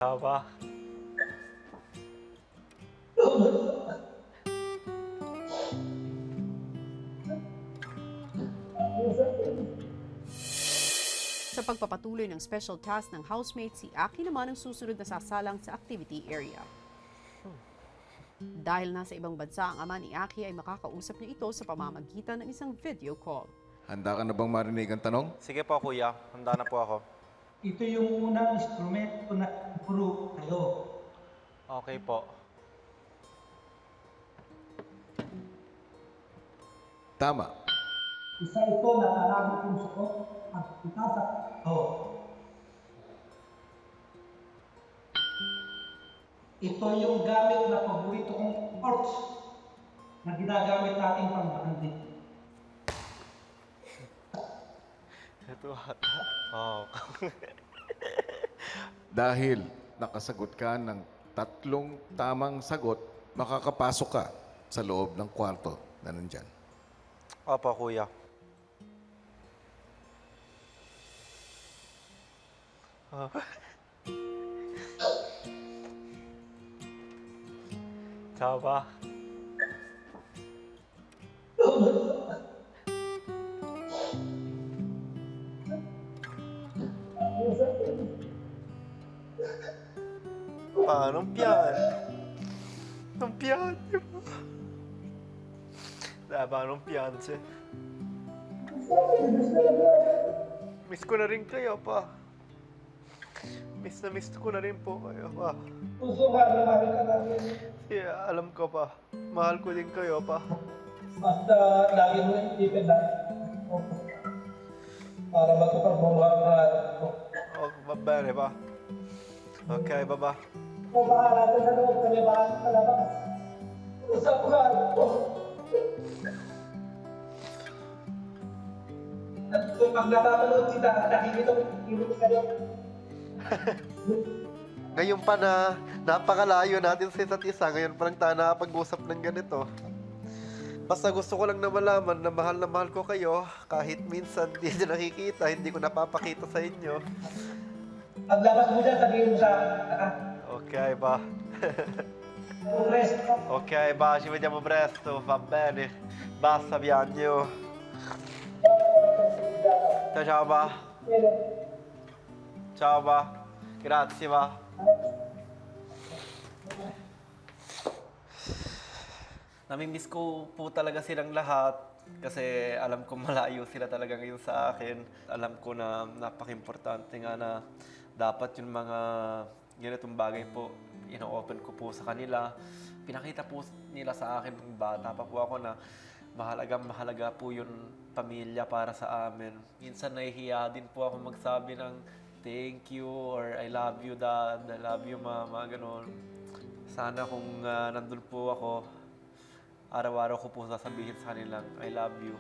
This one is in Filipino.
Haba. Sa pagpapatuloy ng special task ng housemate, si Aki naman ang susunod na sasalang sa activity area. Dahil nasa ibang bansa ang ama ni Aki ay makakausap niya ito sa pamamagitan ng isang video call. Handa ka na bang marinig ang tanong? Sige po, kuya. Handa na po ako. Ito yung unang instrumento na guru kayo. Okay po. Tama. Isa ito na marami kong sakot at itasak ito. Ito yung gamit na paborito kong torch na ginagamit natin pang-bandit. Ito ata. Oh. Dahil nakasagot ka ng 3 tamang sagot, makakapasok ka sa loob ng kwarto na nandyan. Opo, kuya. Haba. Paano piyan? Ang piyan, di ba? Paano piyan siya? Miss ko na rin kayo, pa. Miss ko na rin po kayo, pa. Puso ka, mahal ka namin. Yeah, alam ko, pa. Mahal ko din kayo, pa. Basta lagi mo iipin na. Para matupag mo mga Oh, babere, pa. Okay, baba. kung maharatan sa loob, kalibahan sa labas. Usap ka, At kung pag napapanood kita, nakikita ko, ilog kayo. Ngayon pa na napakalayo natin sa isa't isa, ngayon pa lang tayo nakapag-usap ng ganito. Basta gusto ko lang na malaman na mahal ko kayo, kahit minsan hindi nyo nakikita, hindi ko napapakita sa inyo. Paglabas mo dyan, sabihin mo sa Okay, ba? progress. Ok, ba, ci vediamo presto, va bene. Basta, piango. Ciao, ciao, ba. Ciao, ba. Grazie, ba. Namimiss ko po talaga silang lahat kasi alam ko malayo sila talaga ngayon sa akin. Alam ko na napaka-importante nga na dapat yung mga ganitong bagay po, ino-open ko po sa kanila. Pinakita po nila sa akin ng bata pa po ako na mahalaga po yung pamilya para sa amin. Minsan nahihiya din po ako magsabi ng thank you or I love you dad, I love you mama, gano'n. Sana kung nandun po ako, araw-araw ko po sasabihin sa kanilang I love you.